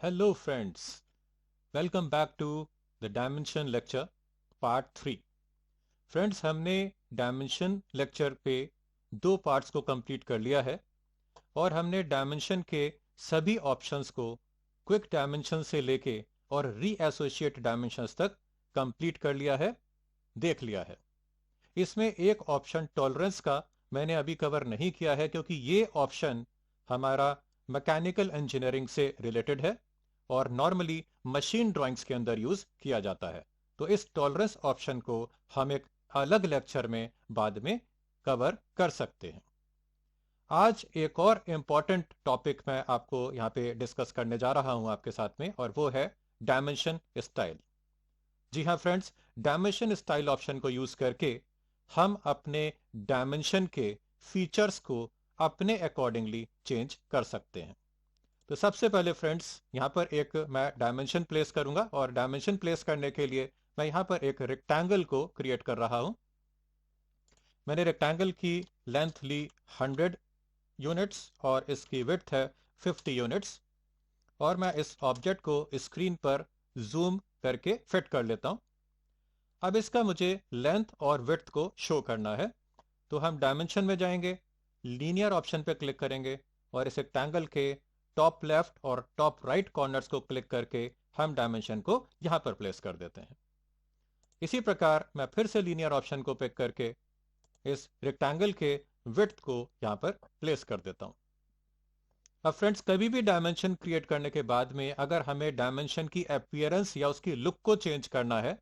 Hello friends, welcome back to the dimension lecture part 3। Friends, हमने dimension lecture पे दो parts को complete कर लिया है और हमने डायमेंशन के सभी ऑप्शंस को क्विक डायमेंशन से लेके और रीएसोसिएट डायमेंशंस तक कंप्लीट कर लिया है, देख लिया है। इसमें एक ऑप्शन टॉलरेंस का मैंने अभी कवर नहीं किया है क्योंकि ये ऑप्शन हमारा मैकेनिकल इंजीनियरिंग से रिलेटेड है और नॉर्मली मशीन ड्राइंग्स के अंदर यूज किया जाता है। तो इस टॉलरेंस ऑप्शन को हम एक अलग लेक्चर में बाद में कवर कर सकते हैं। आज एक और इम्पॉर्टेंट टॉपिक मैं आपको यहाँ पे डिस्कस करने जा रहा हूँ आपके साथ में, और वो है डायमेंशन स्टाइल। जी हाँ फ्रेंड्स, डायमेंशन स्टाइल ऑप्शन को यूज करके हम अपने डायमेंशन के फीचर्स को अपने अकॉर्डिंगली चेंज कर सकते हैं। तो सबसे पहले फ्रेंड्स, यहाँ पर एक मैं डायमेंशन प्लेस करूंगा और डायमेंशन प्लेस करने के लिए मैं यहाँ पर एक रेक्टेंगल को क्रिएट कर रहा हूं। मैंने रेक्टेंगल की लेंथ ली 100 यूनिट्स और इसकी विड्थ है 50 यूनिट्स, और मैं इस ऑब्जेक्ट को स्क्रीन पर जूम करके फिट कर लेता हूं। अब इसका मुझे लेंथ और विड्थ को शो करना है, तो हम डायमेंशन में जाएंगे, लीनियर ऑप्शन पे क्लिक करेंगे और इस रेक्टेंगल के टॉप लेफ्ट और टॉप राइट कॉर्नर्स को क्लिक करके हम डायमेंशन को यहां पर प्लेस कर देते हैं। इसी प्रकार मैं फिर से लीनियर ऑप्शन को पिक करके इस रेक्टेंगल के विड्थ को यहां पर प्लेस कर देता हूं। अब फ्रेंड्स, कभी भी डायमेंशन क्रिएट करने के बाद में अगर हमें डायमेंशन की अपीयरेंस या उसकी लुक को चेंज करना है,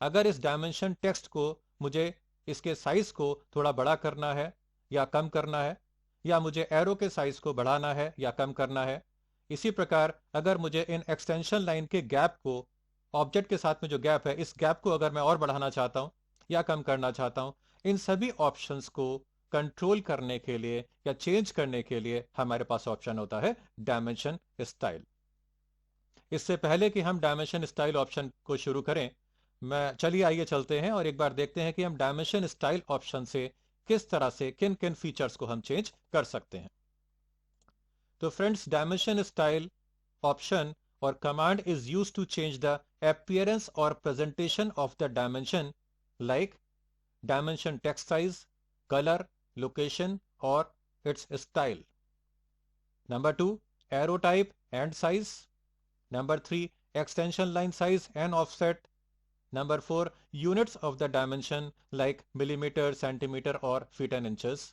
अगर इस डायमेंशन टेक्स्ट को मुझे इसके साइज को थोड़ा बड़ा करना है या कम करना है, या मुझे एरो के साइज को बढ़ाना है या कम करना है, इसी प्रकार अगर मुझे इन एक्सटेंशन लाइन के गैप को, ऑब्जेक्ट के साथ में जो गैप है, इस गैप को अगर मैं और बढ़ाना चाहता हूं या कम करना चाहता हूं, इन सभी ऑप्शंस को कंट्रोल करने के लिए या चेंज करने के लिए हमारे पास ऑप्शन होता है डायमेंशन स्टाइल। इससे पहले कि हम डायमेंशन स्टाइल ऑप्शन को शुरू करें, चलिए आइए चलते हैं और एक बार देखते हैं कि हम डायमेंशन स्टाइल ऑप्शन से किस तरह से किन किन फीचर्स को हम चेंज कर सकते हैं। तो फ्रेंड्स, डायमेंशन स्टाइल ऑप्शन और command is use to change the appearance or presentation of the dimension, like dimension text size, color, location or its style. Number 2, arrow type and size. Number 3, extension line size and offset. Number 4, units of the dimension like millimeter, centimeter और feet and inches.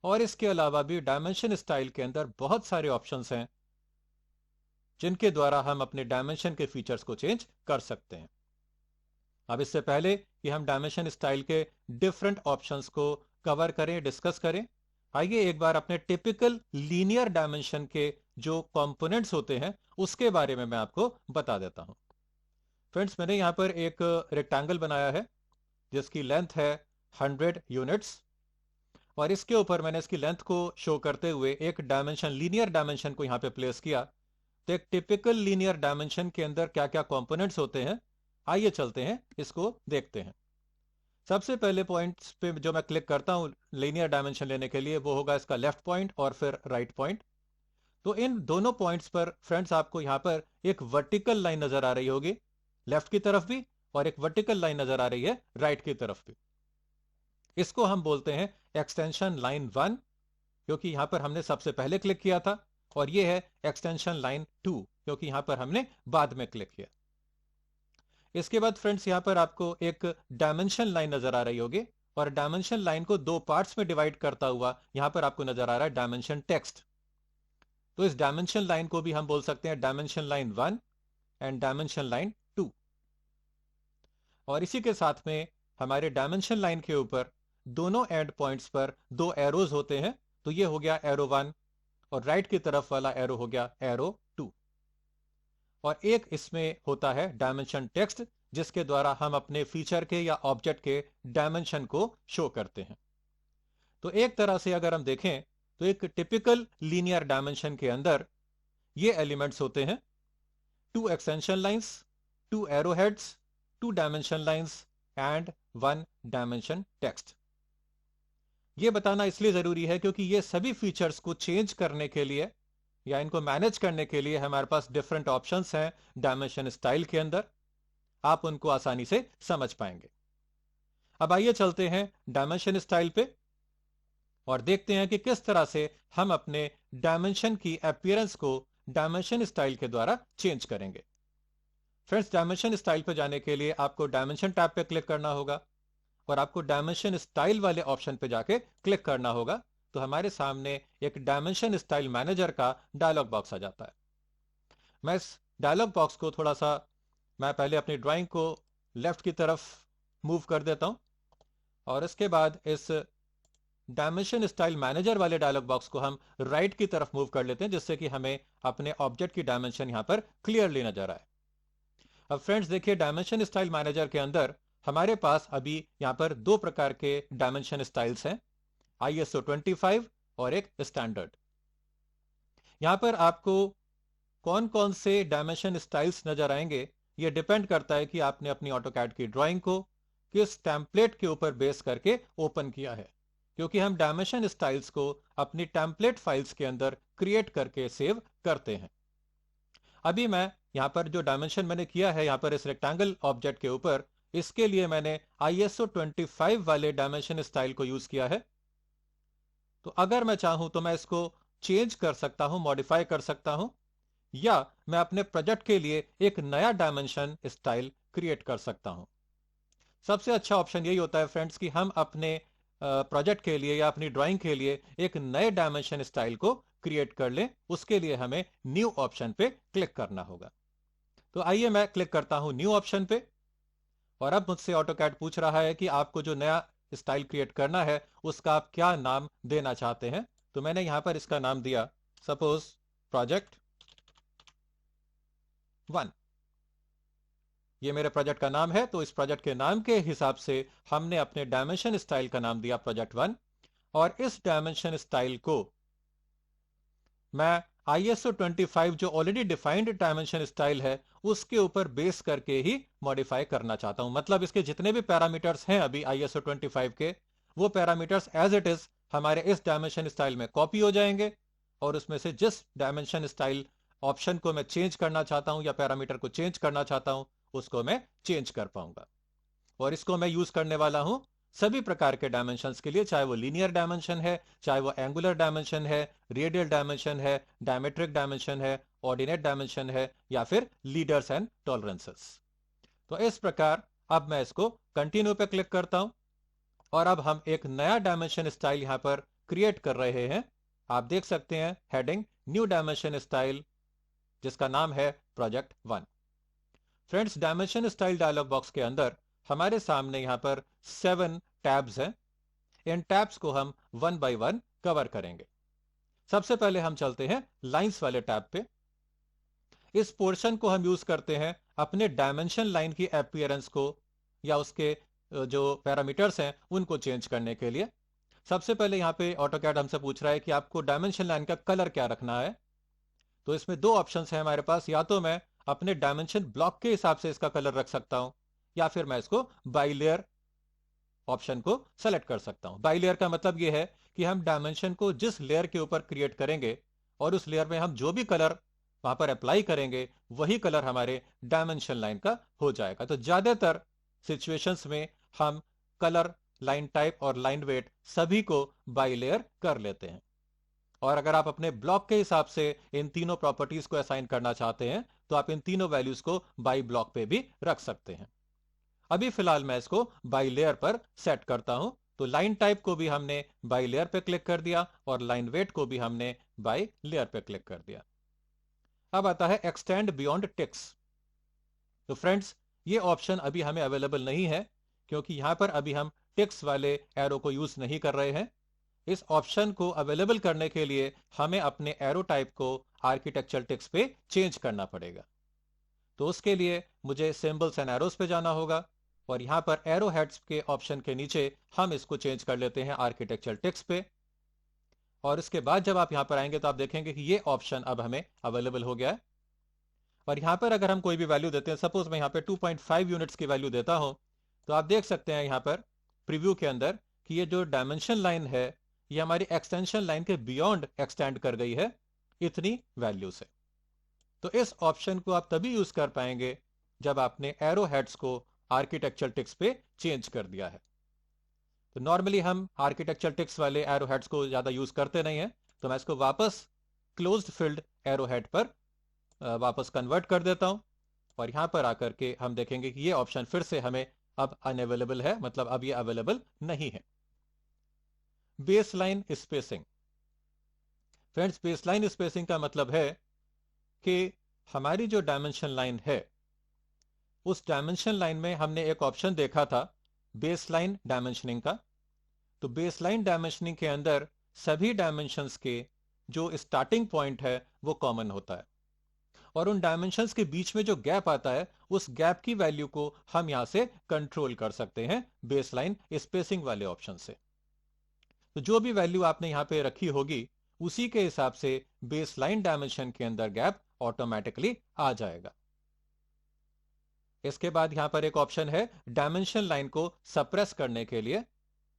और इसके अलावा भी dimension style के अंदर बहुत सारे options हैं जिनके द्वारा हम अपने डायमेंशन के फीचर्स को चेंज कर सकते हैं। अब इससे पहले कि हम डायमेंशन स्टाइल के डिफरेंट ऑप्शंस को कवर करें, डिस्कस करें, आइए एक बार अपने टिपिकल लीनियर डायमेंशन के जो कंपोनेंट्स होते हैं उसके बारे में मैं आपको बता देता हूं। फ्रेंड्स, मैंने यहां पर एक रेक्टेंगल बनाया है जिसकी लेंथ है 100 यूनिट्स, और इसके ऊपर मैंने इसकी लेंथ को शो करते हुए एक डायमेंशन, लीनियर डायमेंशन को यहां पे प्लेस किया। तो एक टिपिकल लीनियर डायमेंशन के अंदर क्या क्या कंपोनेंट्स होते हैं, आइए चलते हैं, इसको देखते हैं। सबसे पहले पॉइंट्स पे जो मैं क्लिक करता हूं लीनियर डायमेंशन लेने के लिए, वो होगा इसका लेफ्ट पॉइंट और फिर राइट पॉइंट। तो इन दोनों पॉइंट्स पर फ्रेंड्स आपको यहां पर एक वर्टिकल लाइन नजर आ रही होगी लेफ्ट की तरफ भी, और एक वर्टिकल लाइन नजर आ रही है राइट की तरफ भी। इसको हम बोलते हैं एक्सटेंशन लाइन 1, क्योंकि यहां पर हमने सबसे पहले क्लिक किया था, और ये है एक्सटेंशन लाइन 2 क्योंकि यहां पर हमने बाद में क्लिक किया। इसके बाद फ्रेंड्स, यहां पर आपको एक डायमेंशन लाइन नजर आ रही होगी, और डायमेंशन लाइन को दो पार्ट्स में डिवाइड करता हुआ यहां पर आपको नजर आ रहा है डायमेंशन टेक्स्ट। तो इस डायमेंशन लाइन को भी हम बोल सकते हैं dimension line 1 and dimension line 2। और इसी के साथ में हमारे डायमेंशन लाइन के ऊपर दोनों एंड पॉइंट्स पर दो एरोज होते हैं, तो ये हो गया एरो 1, और राइट की तरफ वाला एरो हो गया एरो 2। और एक इसमें होता है डायमेंशन टेक्स्ट, जिसके द्वारा हम अपने फीचर के या ऑब्जेक्ट के डायमेंशन को शो करते हैं। तो एक तरह से अगर हम देखें तो एक टिपिकल लीनियर डायमेंशन के अंदर ये एलिमेंट्स होते हैं: 2 extension lines, 2 arrow heads, 2 dimension lines and 1 dimension text. ये बताना इसलिए जरूरी है क्योंकि ये सभी फीचर्स को चेंज करने के लिए या इनको मैनेज करने के लिए हमारे पास डिफरेंट ऑप्शंस हैं डायमेंशन स्टाइल के अंदर। आप उनको आसानी से समझ पाएंगे। अब आइए चलते हैं डायमेंशन स्टाइल पे और देखते हैं कि किस तरह से हम अपने डायमेंशन की अपीयरेंस को डायमेंशन स्टाइल के द्वारा चेंज करेंगे। फ्रेंड्स, डायमेंशन स्टाइल पे जाने के लिए आपको डायमेंशन टैब पे क्लिक करना होगा और आपको डायमेंशन स्टाइल वाले ऑप्शन पे जाके क्लिक करना होगा। तो हमारे सामने एक डायमेंशन स्टाइल मैनेजर का डायलॉग बॉक्स आ जाता है। मैं इस डायलॉग बॉक्स को थोड़ा सा, मैं पहले अपनी ड्राइंग को लेफ्ट की तरफ मूव कर देता हूं और इसके बाद इस डायमेंशन स्टाइल मैनेजर वाले डायलॉग बॉक्स को हम राइट की तरफ मूव कर लेते हैं, जिससे कि हमें अपने ऑब्जेक्ट की डायमेंशन यहां पर क्लियरली नजर आए। अब फ्रेंड्स देखिए, डायमेंशन स्टाइल मैनेजर के अंदर हमारे पास अभी यहां पर दो प्रकार के डायमेंशन स्टाइल्स हैं, ISO 25 और एक स्टैंडर्ड। यहां पर आपको कौन कौन से डायमेंशन स्टाइल्स नजर आएंगे, यह डिपेंड करता है कि आपने अपनी ऑटोकैड की ड्राइंग को किस टेम्पलेट के ऊपर बेस करके ओपन किया है, क्योंकि हम डायमेंशन स्टाइल्स को अपनी टेम्पलेट फाइल्स के अंदर क्रिएट करके सेव करते हैं। अभी मैं यहां पर जो डायमेंशन मैंने किया है यहां पर इस रेक्टेंगल ऑब्जेक्ट के ऊपर, इसके लिए मैंने ISO 25 वाले डायमेंशन स्टाइल को यूज किया है। तो अगर मैं चाहूं तो मैं इसको चेंज कर सकता हूं, मॉडिफाई कर सकता हूं, या मैं अपने प्रोजेक्ट के लिए एक नया डायमेंशन स्टाइल क्रिएट कर सकता हूं। सबसे अच्छा ऑप्शन यही होता है फ्रेंड्स कि हम अपने प्रोजेक्ट के लिए या अपनी ड्राइंग के लिए एक नए डायमेंशन स्टाइल को क्रिएट कर लें। उसके लिए हमें न्यू ऑप्शन पे क्लिक करना होगा। तो आइए मैं क्लिक करता हूं न्यू ऑप्शन पे और अब मुझसे ऑटोकैड पूछ रहा है कि आपको जो नया स्टाइल क्रिएट करना है उसका आप क्या नाम देना चाहते हैं। तो मैंने यहां पर इसका नाम दिया सपोज प्रोजेक्ट 1। ये मेरे प्रोजेक्ट का नाम है, तो इस प्रोजेक्ट के नाम के हिसाब से हमने अपने डायमेंशन स्टाइल का नाम दिया प्रोजेक्ट 1। और इस डायमेंशन स्टाइल को मैं ISO 25 जो ऑलरेडी डिफाइंड डायमेंशन स्टाइल है उसके ऊपर बेस करके ही मॉडिफाई करना चाहता हूं। मतलब इसके जितने भी पैरामीटर्स हैं अभी ISO 25 के, वो पैरामीटर्स एज इट इज हमारे इस डायमेंशन स्टाइल में कॉपी हो जाएंगे और उसमें से जिस डायमेंशन स्टाइल ऑप्शन को मैं चेंज करना चाहता हूं या पैरामीटर को चेंज करना चाहता हूं उसको मैं चेंज कर पाऊंगा। और इसको मैं यूज करने वाला हूं सभी प्रकार के डायमेंशंस के लिए, चाहे वो लीनियर डायमेंशन है, चाहे वो एंगुलर डायमेंशन है, रेडियल डायमेंशन है, डायमेट्रिक डायमेंशन है, ऑर्डिनेट डायमेंशन है, या फिर लीडर्स एंड टॉलरेंसेस। तो इस प्रकार अब मैं इसको कंटिन्यू पे क्लिक करता हूं और अब हम एक नया डायमेंशन स्टाइल यहां पर क्रिएट कर रहे हैं। आप देख सकते हैं हेडिंग न्यू डायमेंशन स्टाइल, जिसका नाम है project 1। Friends, dimension style dialog box के अंदर हमारे सामने यहां पर 7 टैब्स हैं। इन टैब्स को हम वन बाय वन कवर करेंगे। सबसे पहले हम चलते हैं लाइंस वाले टैब पे। इस पोर्शन को हम यूज करते हैं अपने डायमेंशन लाइन की अपीयरेंस को या उसके जो पैरामीटर्स हैं उनको चेंज करने के लिए। सबसे पहले यहां पे ऑटोकैड हमसे पूछ रहा है कि आपको डायमेंशन लाइन का कलर क्या रखना है। तो इसमें दो ऑप्शंस हैं हमारे पास, या तो मैं अपने डायमेंशन ब्लॉक के हिसाब से इसका कलर रख सकता हूं या फिर मैं इसको बाई लेयर ऑप्शन को सेलेक्ट कर सकता हूं। बाई लेयर का मतलब यह है कि हम डायमेंशन को जिस लेयर के ऊपर क्रिएट करेंगे और उस लेयर में हम जो भी कलर वहां पर अप्लाई करेंगे वही कलर हमारे डायमेंशन लाइन का हो जाएगा। तो ज्यादातर सिचुएशंस में हम कलर, लाइन टाइप और लाइन वेट सभी को बाई लेयर कर लेते हैं। और अगर आप अपने ब्लॉक के हिसाब से इन तीनों प्रॉपर्टीज को असाइन करना चाहते हैं तो आप इन तीनों वैल्यूज को बाई ब्लॉक पे भी रख सकते हैं। अभी फिलहाल मैं इसको बाई लेयर पर सेट करता हूं। तो लाइन टाइप को भी हमने बाई लेयर पे क्लिक कर दिया और लाइन वेट को भी हमने बाई लेयर पे क्लिक कर दिया। अब आता है एक्सटेंड बियॉन्ड टेक्स्ट। तो फ्रेंड्स, ये ऑप्शन अभी हमें अवेलेबल नहीं है क्योंकि यहां पर अभी हम टेक्स्ट वाले एरो को यूज नहीं कर रहे हैं। इस ऑप्शन को अवेलेबल करने के लिए हमें अपने एरो टाइप को आर्किटेक्चर टेक्स्ट पे चेंज करना पड़ेगा। तो उसके लिए मुझे सिंबल्स एंड एरोस पे जाना होगा और यहां पर एरो हेड्स के ऑप्शन के नीचे हम इसको चेंज कर लेते हैं आर्किटेक्चर टेक्स्ट पे। और इसके बाद जब आप यहां पर आएंगे तो आप देखेंगे कि ये ऑप्शन अब हमें अवेलेबल हो गया है। और यहां पर अगर हम कोई भी वैल्यू देते हैं, सपोज मैं यहां पे 2.5 यूनिट्स की वैल्यू देता हूं, तो आप देख सकते हैं यहां पर प्रीव्यू के अंदर कि ये जो डायमेंशन लाइन है ये हमारी एक्सटेंशन लाइन के बियॉन्ड एक्सटेंड कर गई है। इतनी वैल्यू से। तो इस ऑप्शन को आप तभी यूज कर पाएंगे जब आपने एरो हेड्स को आर्किटेक्चर टेक्स्ट पे चेंज कर दिया है। तो नॉर्मली हम आर्किटेक्चर टेक्स्ट वाले एरो हेड्स को ज्यादा यूज करते नहीं है, तो मैं इसको वापस क्लोज्ड फील्ड एरो हेड पर वापस कन्वर्ट कर देता हूं, और यहां पर आकर के हम देखेंगे कि ये ऑप्शन फिर से हमें अब अनअवेलेबल है, मतलब अब ये अवेलेबल नहीं है। Baseline spacing. Friends, baseline spacing का मतलब है कि हमारी जो डायमेंशन लाइन है, उस डायमेंशन लाइन में हमने एक ऑप्शन देखा था बेसलाइन डायमेंशनिंग का। तो बेसलाइन डायमेंशनिंग के अंदर सभी डायमेंशंस के जो स्टार्टिंग पॉइंट है वो कॉमन होता है, और उन डायमेंशंस के बीच में जो गैप आता है उस गैप की वैल्यू को हम यहां से कंट्रोल कर सकते हैं बेसलाइन स्पेसिंग वाले ऑप्शन से। तो जो भी वैल्यू आपने यहां पे रखी होगी उसी के हिसाब से बेसलाइन डायमेंशन के अंदर गैप ऑटोमेटिकली आ जाएगा। इसके बाद यहां पर एक ऑप्शन है डायमेंशन लाइन को सप्रेस करने के लिए,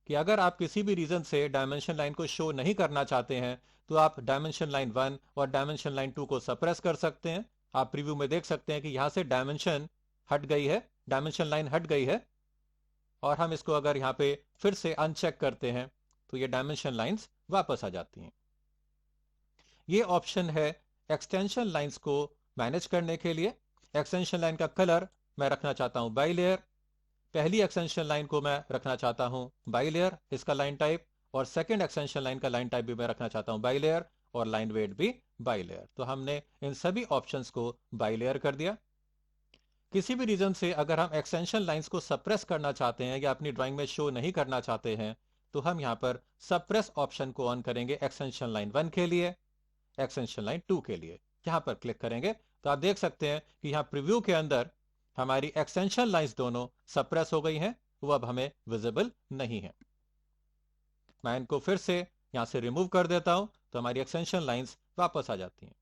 कि अगर आप किसी भी रीजन से डायमेंशन लाइन को शो नहीं करना चाहते हैं तो आप डायमेंशन लाइन 1 और डायमेंशन लाइन 2 को सप्रेस कर सकते हैं। आप प्रीव्यू में देख सकते हैं कि यहां से डायमेंशन हट गई है, डायमेंशन लाइन हट गई है, और हम इसको अगर यहां पे फिर से अनचेक करते हैं तो ये डायमेंशन लाइंस वापस आ जाती हैं। ये ऑप्शन है एक्सटेंशन लाइंस को मैनेज करने के लिए। एक्सटेंशन लाइन का कलर मैं रखना चाहता हूं बाइलेयर, पहली एक्सटेंशन लाइन को मैं रखना चाहता हूं बाइलेयर इसका लाइन टाइप, और सेकंड एक्सटेंशन लाइन का लाइन टाइप भी मैं रखना चाहता हूं बाइलेयर, और लाइन वेट भी बाइलेयर। तो हमने इन सभी ऑप्शंस को बाइलेयर कर दिया। किसी भी रीजन से अगर हम एक्सटेंशन लाइंस को सप्रेस करना चाहते हैं या अपनी ड्राइंग में शो नहीं करना चाहते हैं तो हम यहां पर सप्रेस ऑप्शन को ऑन करेंगे एक्सटेंशन लाइन 1 के लिए, एक्सटेंशन लाइन 2 के लिए। यहां पर क्लिक करेंगे तो आप देख सकते हैं कि यहां प्रीव्यू के अंदर हमारी एक्सटेंशन लाइंस दोनों सप्रेस हो गई हैं, वो अब हमें विजिबल नहीं है। मैं इनको फिर से यहां से रिमूव कर देता हूं तो हमारी एक्सटेंशन लाइंस वापस आ जाती हैं।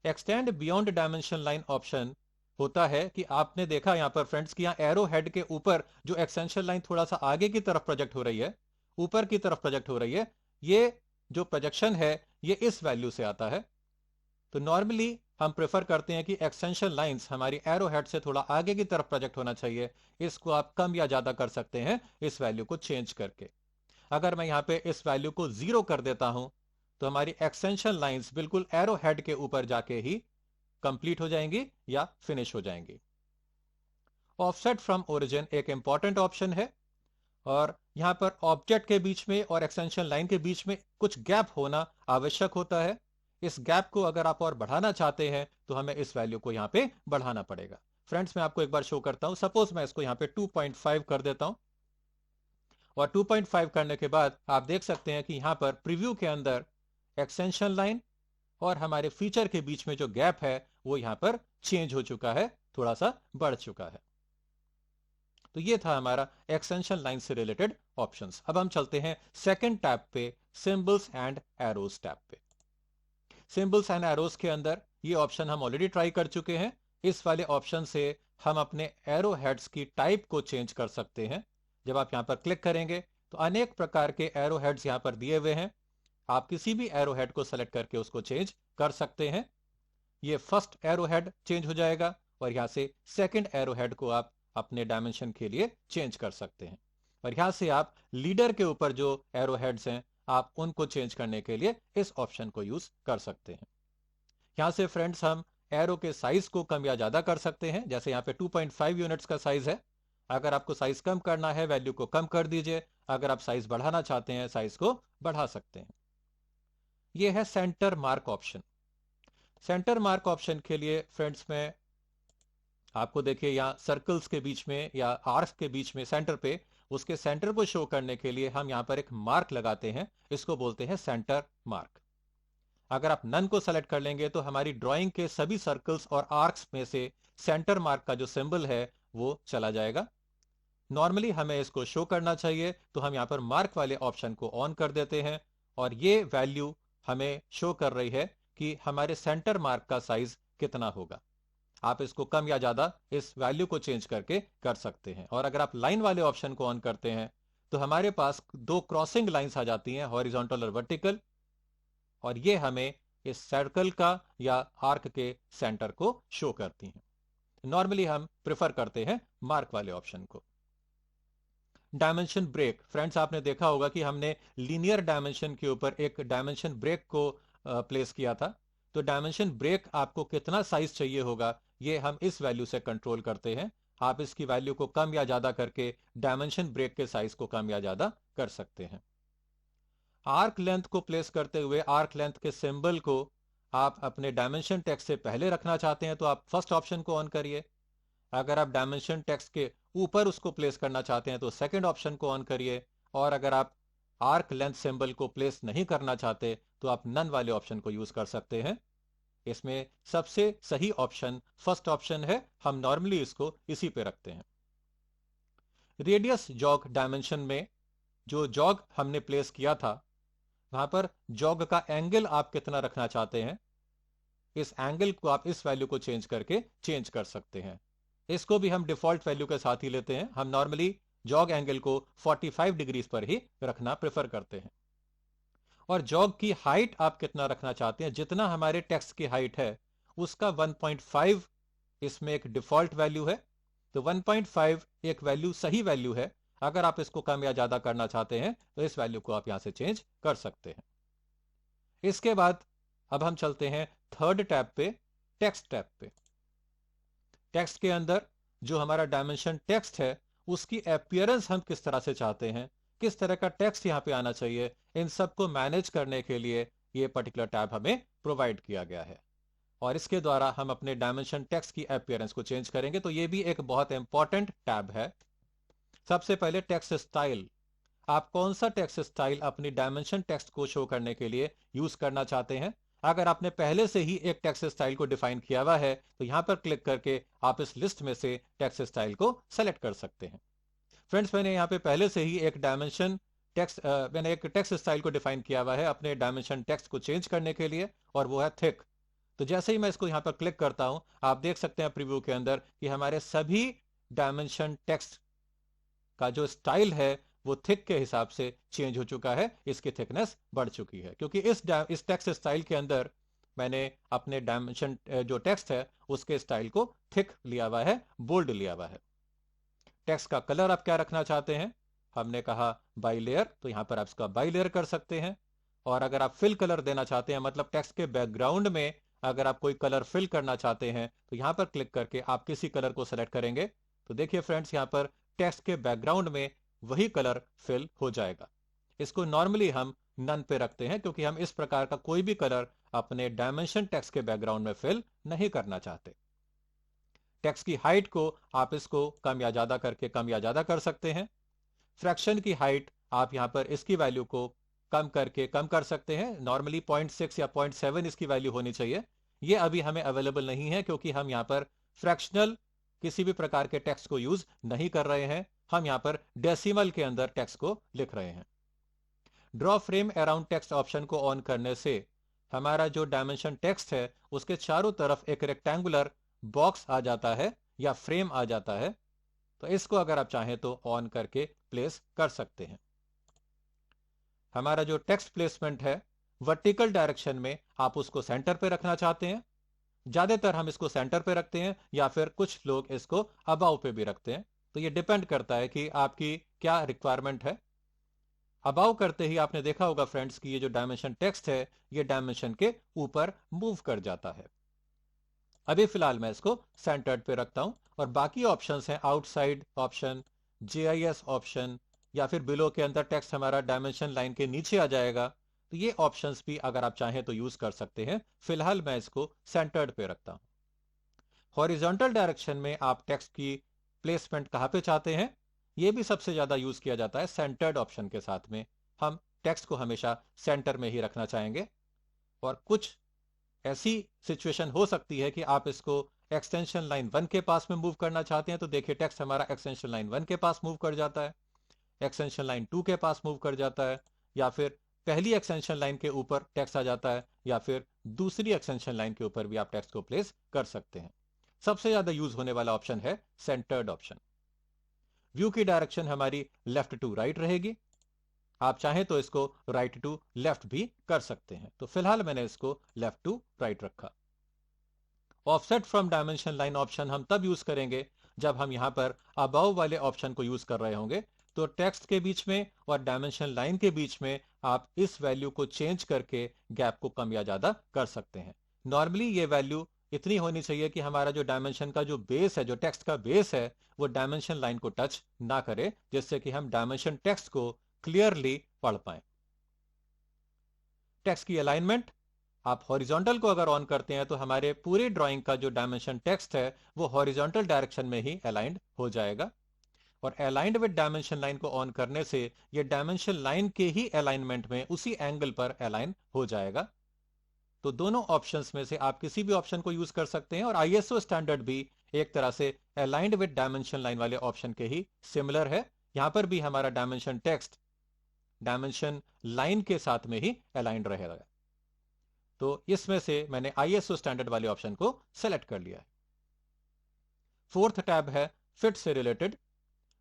Extend beyond dimension line option होता है कि आपने देखा यहां पर फ्रेंड्स कि यहां एरो हेड के ऊपर जो एक्सटेंशन लाइन थोड़ा सा आगे की तरफ प्रोजेक्ट हो रही है, ऊपर की तरफ प्रोजेक्ट हो रही है, ये जो प्रोजेक्शन है ये इस वैल्यू से आता है। तो नॉर्मली हम प्रेफर करते हैं कि एक्सटेंशन लाइंस हमारी एरो हेड से थोड़ा आगे की तरफ प्रोजेक्ट होना चाहिए। इसको आप कम या ज्यादा कर सकते हैं इस वैल्यू को चेंज करके। अगर मैं यहां पे इस वैल्यू को 0 कर देता हूं तो हमारी एक्सटेंशन लाइंस बिल्कुल एरो हेड के ऊपर जाके ही कंप्लीट हो जाएंगी या फिनिश हो जाएंगी। ऑफसेट फ्रॉम ओरिजिन एक इंपॉर्टेंट ऑप्शन है, और यहां पर ऑब्जेक्ट के बीच में और एक्सटेंशन लाइन के बीच में कुछ गैप होना आवश्यक होता है। इस गैप को अगर आप और बढ़ाना चाहते हैं तो हमें इस वैल्यू को यहां पे बढ़ाना पड़ेगा। फ्रेंड्स, मैं आपको एक बार शो करता हूं। सपोज मैं इसको यहां पे 2.5 कर देता हूं, और 2.5 करने के बाद आप देख सकते हैं कि यहां पर प्रीव्यू के अंदर एक्सटेंशन लाइन और हमारे फीचर के बीच में जो गैप है वो यहां पर चेंज हो चुका है, थोड़ा सा बढ़ चुका है। तो ये था हमारा एक्सटेंशन लाइन से रिलेटेड ऑप्शंस। अब हम चलते हैं सेकंड टैब पे, सिंबल्स एंड एरोज टैब पे। सिंबल्स एंड एरोज के अंदर ये ऑप्शन हम ऑलरेडी ट्राई कर चुके हैं। इस वाले ऑप्शन से हम अपने एरो हेड्स की टाइप को चेंज कर सकते हैं। जब आप यहां पर क्लिक करेंगे तो अनेक प्रकार के एरो हेड्स यहां पर दिए हुए हैं। आप किसी भी एरो हेड को सेलेक्ट करके उसको चेंज कर सकते हैं। ये फर्स्ट एरो हेड चेंज हो जाएगा, और यहां से सेकंड एरो हेड को आप अपने डायमेंशन के लिए चेंज कर सकते हैं। और यहां से आप लीडर के ऊपर जो एरो हेड्स हैं आप उनको चेंज करने के लिए इस ऑप्शन को यूज कर सकते हैं। यहां से फ्रेंड्स हम एरो के साइज को कम या ज्यादा कर सकते हैं। जैसे यहां पे 2.5 यूनिट्स का साइज है, अगर आपको साइज कम करना है वैल्यू को कम कर दीजिए, अगर आप साइज बढ़ाना चाहते हैं साइज को बढ़ा सकते हैं। यह है centre mark option. Centre mark option के लिए फ्रेंड्स में आपको देखिए यहां सर्कल्स के बीच में या आर्क्स के बीच में सेंटर पे, उसके सेंटर को शो करने के लिए हम यहां पर एक मार्क लगाते हैं, इसको बोलते हैं सेंटर मार्क। अगर आप नन को सेलेक्ट कर लेंगे तो हमारी ड्राइंग के सभी सर्कल्स और आर्क्स में से सेंटर मार्क का जो सिंबल है वो चला जाएगा। नॉर्मली हमें इसको शो करना चाहिए तो हम यहां पर मार्क वाले ऑप्शन को ऑन कर देते हैं, और ये वैल्यू हमें शो कर रही है कि हमारे सेंटर मार्क का साइज कितना होगा। आप इसको कम या ज्यादा इस वैल्यू को चेंज करके कर सकते हैं। और अगर आप लाइन वाले ऑप्शन को ऑन करते हैं तो हमारे पास दो क्रॉसिंग लाइंस आ जाती हैं, हॉरिजॉन्टल और वर्टिकल, और ये हमें इस सर्कल का या आर्क के सेंटर को शो करती हैं। नॉर्मली हम प्रेफर करते हैं मार्क वाले ऑप्शन को। डायमेंशन ब्रेक, फ्रेंड्स आपने देखा होगा कि हमने लीनियर डायमेंशन के ऊपर एक डायमेंशन ब्रेक को प्लेस किया था। तो डायमेंशन ब्रेक आपको कितना साइज चाहिए होगा ये हम इस वैल्यू से कंट्रोल करते हैं। आप इसकी वैल्यू को कम या ज्यादा करके डायमेंशन ब्रेक के साइज को कम या ज्यादा कर सकते हैं। आर्क लेंथ को प्लेस करते हुए आर्क लेंथ के सिंबल को आप अपने डायमेंशन टेक्स्ट से पहले रखना चाहते हैं तो आप फर्स्ट ऑप्शन को ऑन करिए। अगर आप डायमेंशन टेक्स्ट के ऊपर उसको प्लेस करना चाहते हैं तो सेकंड ऑप्शन को ऑन करिए। और अगर आप आर्क लेंथ सिंबल को प्लेस नहीं करना चाहते तो आप नन वाले ऑप्शन को यूज कर सकते हैं। इसमें सबसे सही ऑप्शन फर्स्ट ऑप्शन है, हम नॉर्मली इसको इसी पे रखते हैं। रेडियस जॉग डायमेंशन में जो जॉग हमने प्लेस किया था वहां पर जॉग का एंगल आप कितना रखना चाहते हैं, इस एंगल को आप इस वैल्यू को चेंज करके चेंज कर सकते हैं। इसको भी हम डिफॉल्ट वैल्यू के साथ ही लेते हैं। हम नॉर्मली जॉग एंगल को 45 डिग्रीज पर ही रखना प्रेफर करते हैं। और जॉग की हाइट आप कितना रखना चाहते हैं, जितना हमारे टेक्स्ट की हाइट है उसका 1.5 इसमें एक डिफॉल्ट वैल्यू है। तो 1.5 एक वैल्यू सही वैल्यू है। अगर आप इसको कम या ज्यादा करना चाहते हैं तो इस वैल्यू को आप यहां से चेंज कर सकते हैं। इसके बाद अब हम चलते हैं थर्ड टैब पे, टेक्स्ट टैब पे। टेक्स्ट के अंदर जो हमारा डायमेंशन टेक्स्ट है उसकी अपीयरेंस हम किस तरह से चाहते हैं, किस तरह का टेक्स्ट यहां पे आना चाहिए, इन सब को मैनेज करने के लिए ये पर्टिकुलर टैब हमें प्रोवाइड किया गया है। और इसके द्वारा हम अपने डायमेंशन टेक्स्ट की अपीयरेंस को चेंज करेंगे। तो ये भी एक बहुत इंपॉर्टेंट टैब है। सबसे पहले टेक्स्ट स्टाइल, आप कौन सा टेक्स्ट स्टाइल अपनी डायमेंशन टेक्स्ट को शो करने के लिए यूज करना चाहते हैं। अगर आपने पहले से ही एक टेक्स्ट स्टाइल को डिफाइन किया हुआ है तो यहां पर क्लिक करके आप इस लिस्ट में से टेक्स्ट स्टाइल को सेलेक्ट कर सकते हैं। फ्रेंड्स मैंने यहां पे पहले से ही एक डायमेंशन टेक्स्ट मैंने एक टेक्स्ट स्टाइल को डिफाइन किया हुआ है अपने डायमेंशन टेक्स्ट को चेंज करने के लिए, और वो है थिक। तो जैसे ही मैं इसको यहां पर क्लिक करता हूं आप देख सकते हैं प्रीव्यू के अंदर कि हमारे सभी डायमेंशन टेक्स्ट का जो स्टाइल है वो थिक के हिसाब से चेंज हो चुका है, इसकी थिकनेस बढ़ चुकी है। क्योंकि इस टेक्स्ट स्टाइल के अंदर मैंने अपने डायमेंशन जो टेक्स्ट है उसके स्टाइल को थिक लिया हुआ है, बोल्ड लिया हुआ है। टेक्स्ट का कलर आप क्या रखना चाहते हैं, हमने कहा बाई लेयर, तो यहां पर आप इसका बाई लेयर कर सकते हैं। और अगर आप फिल कलर देना चाहते हैं, मतलब टेक्स्ट के बैकग्राउंड में अगर आप कोई कलर फिल करना चाहते हैं तो यहां पर क्लिक करके आप किसी कलर को सेलेक्ट करेंगे। तो देखिए फ्रेंड्स यहां पर टेक्स्ट के बैकग्राउंड में वही कलर फिल हो जाएगा। इसको नॉर्मली हम नन पे रखते हैं क्योंकि हम इस प्रकार का कोई भी कलर अपने डायमेंशन टेक्स्ट के बैकग्राउंड में फिल नहीं करना चाहते। टेक्स्ट की हाइट को आप इसको कम या ज्यादा करके कम या ज्यादा कर सकते हैं। फ्रैक्शन की हाइट आप यहां पर इसकी वैल्यू को कम करके कम कर सकते हैं। नॉर्मली 0.6 या 0.7 इसकी वैल्यू होनी चाहिए। ये अभी हमें अवेलेबल नहीं है क्योंकि हम यहां पर फ्रैक्शनल किसी भी प्रकार के टेक्स्ट को यूज नहीं कर रहे हैं, हम यहां पर डेसिमल के अंदर टेक्स्ट को लिख रहे हैं। Draw frame around text option को ऑन करने से हमारा जो डायमेंशन टेक्स्ट है उसके चारों तरफ एक रेक्टेंगुलर बॉक्स आ जाता है या फ्रेम आ जाता है। तो इसको अगर आप चाहें तो ऑन करके प्लेस कर सकते हैं। हमारा जो टेक्स्ट प्लेसमेंट है वर्टिकल डायरेक्शन में आप उसको सेंटर पे रखना चाहते हैं। ज्यादातर हम इसको सेंटर पे रखते हैं या फिर कुछ लोग इसको अबाव पे भी रखते हैं। तो ये डिपेंड करता है कि आपकी क्या रिक्वायरमेंट है। अबाव करते ही आपने देखा होगा फ्रेंड्स कि ये जो डायमेंशन टेक्स्ट है ये डायमेंशन के ऊपर मूव कर जाता है। अभी फिलहाल मैं इसको सेंटर्ड पे रखता हूं और बाकी ऑप्शंस हैं आउटसाइड ऑप्शन, जीआईएस ऑप्शन, या फिर बिलो के अंदर टेक्स्ट हमारा डायमेंशन लाइन के नीचे आ जाएगा। तो ये ऑप्शंस भी अगर आप चाहें तो यूज कर सकते हैं। फिलहाल मैं इसको सेंटर्ड पे रखता हूं। हॉरिजॉन्टल डायरेक्शन में आप टेक्स्ट की प्लेसमेंट कहां पे चाहते हैं, ये भी सबसे ज्यादा यूज किया जाता है सेंटर्ड ऑप्शन के साथ में। हम टेक्स्ट को हमेशा सेंटर में ही रखना चाहेंगे। और कुछ ऐसी सिचुएशन हो सकती है कि आप इसको एक्सटेंशन लाइन 1 के पास में मूव करना चाहते हैं। तो देखिए टेक्स्ट हमारा एक्सटेंशन लाइन 1 के पास मूव कर जाता है, एक्सटेंशन लाइन 2 के पास मूव कर जाता है, या फिर पहली एक्सटेंशन लाइन के ऊपर टेक्स्ट आ जाता है, या फिर दूसरी एक्सटेंशन लाइन के ऊपर भी आप टेक्स्ट को प्लेस कर सकते हैं। सबसे ज्यादा यूज होने वाला ऑप्शन है सेंटर्ड ऑप्शन। व्यू की डायरेक्शन हमारी लेफ्ट टू राइट रहेगी। आप चाहें तो इसको राइट टू लेफ्ट भी कर सकते हैं। तो फिलहाल मैंने इसको लेफ्ट टू राइट रखा। Offset from dimension line option हम तब यूज करेंगे जब हम यहां पर अबव वाले ऑप्शन को यूज कर रहे होंगे। तो टेक्स्ट के बीच में और डायमेंशन लाइन के बीच में आप इस वैल्यू को चेंज करके गैप को कम या ज्यादा कर सकते हैं। नॉर्मली ये वैल्यू इतनी होनी चाहिए कि हमारा जो डायमेंशन का जो बेस है, जो टेक्स्ट का बेस है, वो डायमेंशन लाइन को टच ना करे, जिससे कि हम डायमेंशन टेक्स्ट को क्लियरली पढ़ पाए। टेक्स्ट की अलाइनमेंट आप हॉरिजॉन्टल को अगर ऑन करते हैं तो हमारे पूरे ड्राइंग का जो डायमेंशन टेक्स्ट है वो हॉरिजॉन्टल डायरेक्शन में ही अलाइंड हो जाएगा। और अलाइंड विद डायमेंशन लाइन को ऑन करने से ये डायमेंशन लाइन के ही अलाइनमेंट में उसी एंगल पर अलाइन हो जाएगा। तो दोनों ऑप्शंस में से आप किसी भी ऑप्शन को यूज कर सकते हैं, और आईएसओ स्टैंडर्ड भी एक तरह से अलाइंड विद डायमेंशन लाइन वाले ऑप्शन के ही सिमिलर है। यहां पर भी हमारा डायमेंशन टेक्स्ट डायमेंशन लाइन के साथ में ही अलाइंड रहेगा। तो इसमें से मैंने आईएसओ स्टैंडर्ड वाले ऑप्शन को सेलेक्ट कर लिया है। फोर्थ टैब है फिट से रिलेटेड,